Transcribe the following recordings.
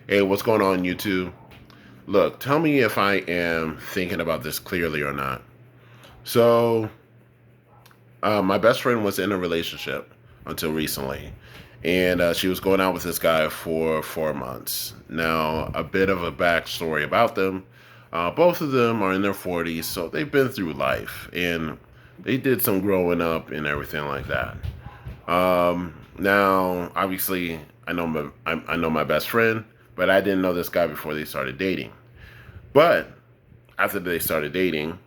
Hey, what's going on, YouTube? Look, tell me if I am thinking about this clearly or not. So, my best friend was in a relationship until recently, and she was going out with this guy for 4 months. Now, a bit of a backstory about them. Both of them are in their 40s, so they've been through life, and they did some growing up and everything like that. Now, obviously, I know my best friend, but I didn't know this guy before they started dating. But after they started dating,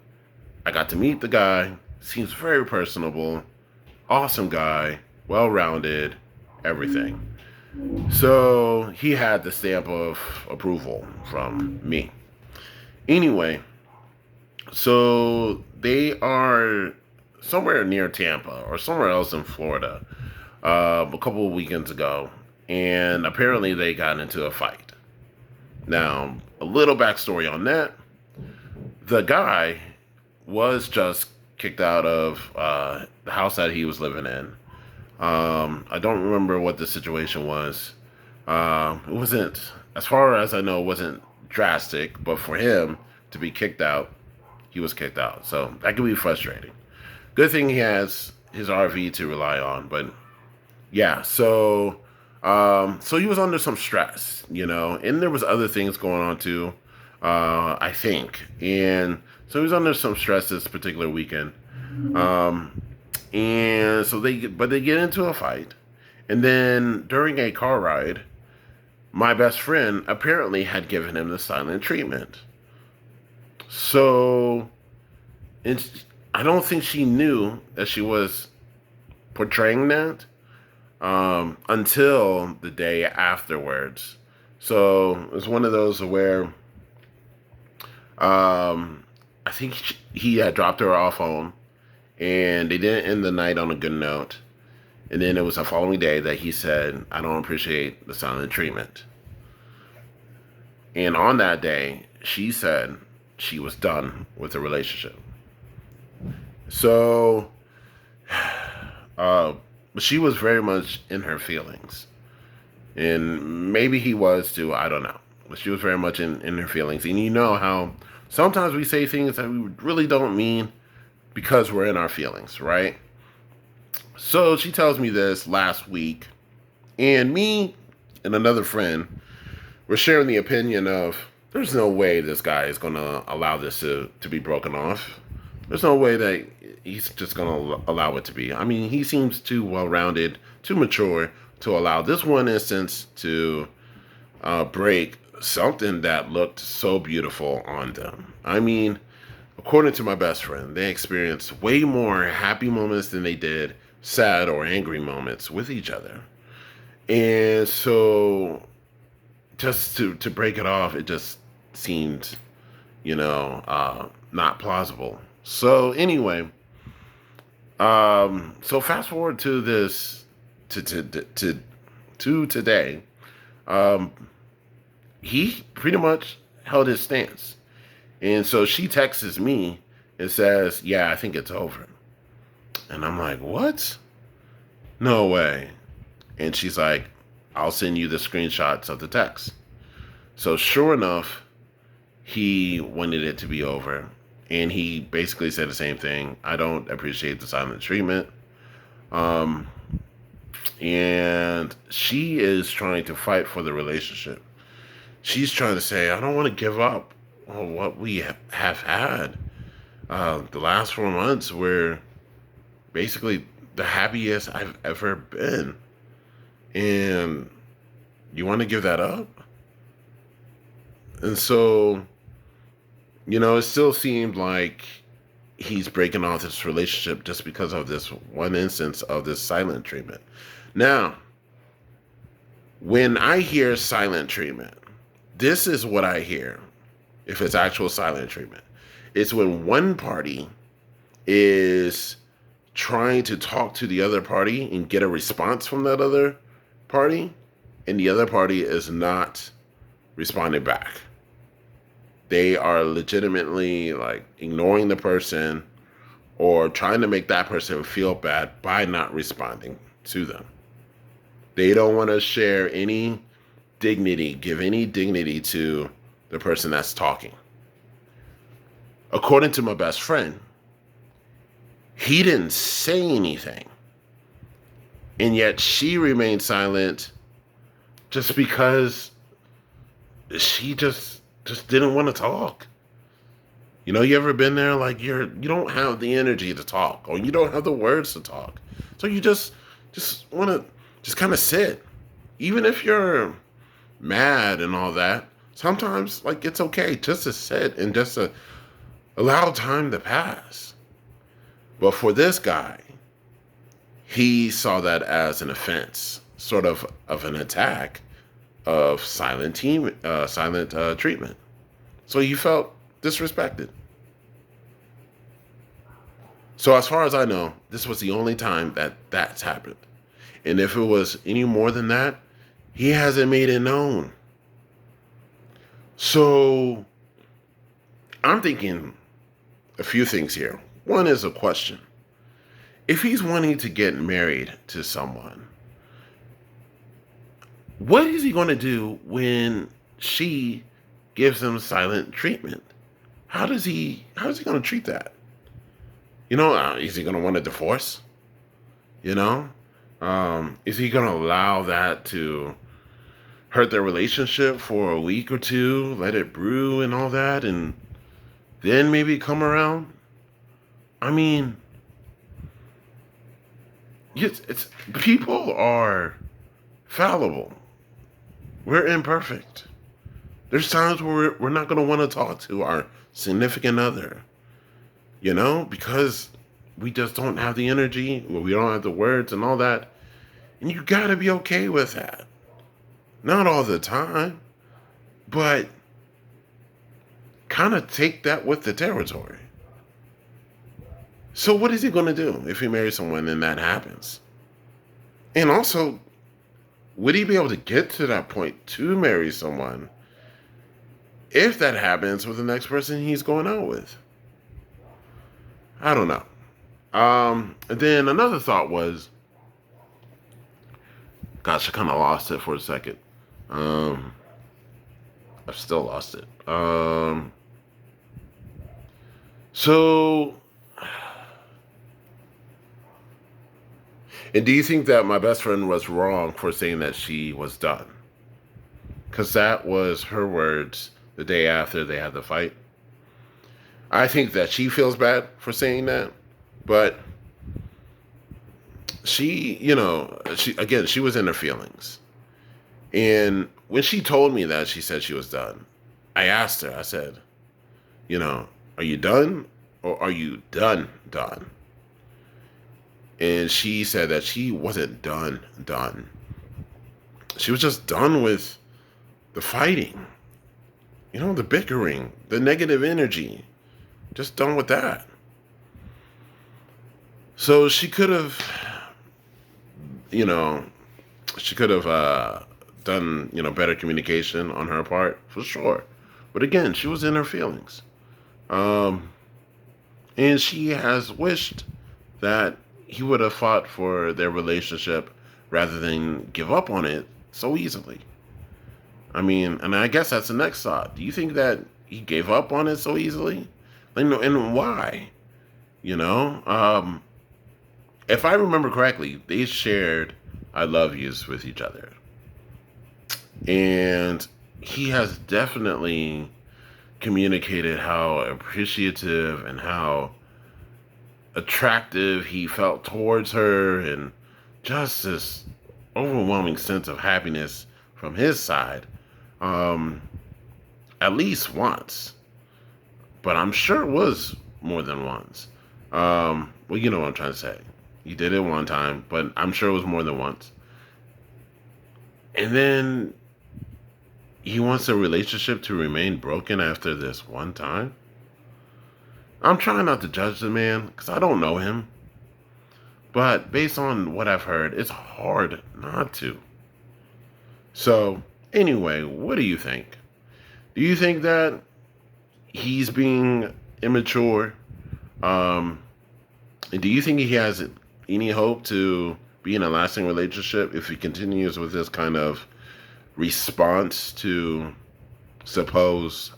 I got to meet the guy. Seems very personable, awesome guy, well rounded, everything. So he had the stamp of approval from me. Anyway, so they are somewhere near Tampa or somewhere else in Florida a couple of weekends ago, and apparently they got into a fight. Now, a little backstory on that: the guy was just kicked out of the house that he was living in. I don't remember what the situation was. It wasn't, as far as I know, it wasn't drastic, but for him to be kicked out, he was kicked out. So that could be frustrating. Good thing he has his RV to rely on, but yeah. So he was under some stress, and there was other things going on too. I think, and so he was under some stress this particular weekend. Um, and so they get into a fight, and then during a car ride, my best friend apparently had given him the silent treatment. So, it's, I don't think she knew that she was portraying that until the day afterwards. So it's one of those where I think he had dropped her off home, and they didn't end the night on a good note. And then it was the following day that he said, "I don't appreciate the silent treatment." And on that day, she said she was done with the relationship. So, uh, she was very much in her feelings. And maybe he was too, I don't know. But she was very much in her feelings. And you know how sometimes we say things that we really don't mean because we're in our feelings, right? So she tells me this last week, and me and another friend were sharing the opinion of there's no way this guy is going to allow this to be broken off. There's no way that he's just going to allow it to be. I mean, he seems too well rounded, too mature to allow this one instance to break something that looked so beautiful on them. I mean, according to my best friend, they experienced way more happy moments than they did sad or angry moments with each other. And so just to break it off, it just seemed, not plausible. So anyway, so fast forward to this to today. Um, he pretty much held his stance, and so she texts me and says, "Yeah, I think it's over." And I'm like, "What? No way." And she's like, "I'll send you the screenshots of the text." So sure enough, he wanted it to be over. And he basically said the same thing. I don't appreciate the silent treatment. Um, and she is trying to fight for the relationship. She's trying to say, I don't want to give up on what we have had. The last 4 months were basically the happiest I've ever been. And you want to give that up? And so, it still seemed like he's breaking off this relationship just because of this one instance of this silent treatment. Now, when I hear silent treatment, this is what I hear if it's actual silent treatment. It's when one party is trying to talk to the other party and get a response from that other party, and the other party is not responding back. They are legitimately like ignoring the person or trying to make that person feel bad by not responding to them. They don't want to share any give any dignity to the person that's talking. According to my best friend, he didn't say anything. And yet she remained silent just because she just didn't want to talk. You know, you ever been there like you don't have the energy to talk or you don't have the words to talk. So you just want to just kind of sit. Even if you're mad and all that, sometimes like it's okay just to sit and just to allow time to pass. But for this guy, he saw that as an offense, sort of an attack of silent treatment. So he felt disrespected. So as far as I know, this was the only time that that's happened. And if it was any more than that, he hasn't made it known. So I'm thinking a few things here. One is a question. If he's wanting to get married to someone, what is he going to do when she gives him silent treatment? How is he going to treat that? You know, is he going to want a divorce? You know, is he going to allow that to hurt their relationship for a week or two, let it brew and all that, and then maybe come around? I mean, it's people are fallible. We're imperfect. There's times where we're not going to want to talk to our significant other, you know, because we just don't have the energy, we don't have the words and all that. And you got to be okay with that. Not all the time, but kind of take that with the territory. So what is he going to do if he marries someone and that happens? And also, would he be able to get to that point to marry someone if that happens with the next person he's going out with? I don't know. And then another thought was, gosh, I kind of lost it for a second. I've still lost it. So, and do you think that my best friend was wrong for saying that she was done? Because that was her words the day after they had the fight. I think that she feels bad for saying that, but she, you know, she was in her feelings. And when she told me that she said she was done, I asked her, I said, you know, are you done or are you done? And she said that she wasn't done. She was just done with the fighting, you know, the bickering, the negative energy, just done with that. So she could have, you know, done, you know, better communication on her part, for sure. But again, she was in her feelings. And she has wished that he would have fought for their relationship rather than give up on it so easily. I mean, and I guess that's the next thought. Do you think that he gave up on it so easily? And why? You know, if I remember correctly, they shared I love yous with each other. And he has definitely communicated how appreciative and how attractive he felt towards her, and just this overwhelming sense of happiness from his side, at least once. But I'm sure it was more than once. Well, you know what I'm trying to say. He did it one time, but I'm sure it was more than once. And then he wants a relationship to remain broken after this one time. I'm trying not to judge the man because I don't know him. But based on what I've heard, it's hard not to. So, anyway, what do you think? Do you think that he's being immature? And do you think he has any hope to be in a lasting relationship if he continues with this kind of response to supposed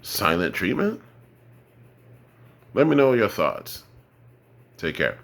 silent treatment? Let me know your thoughts. Take care.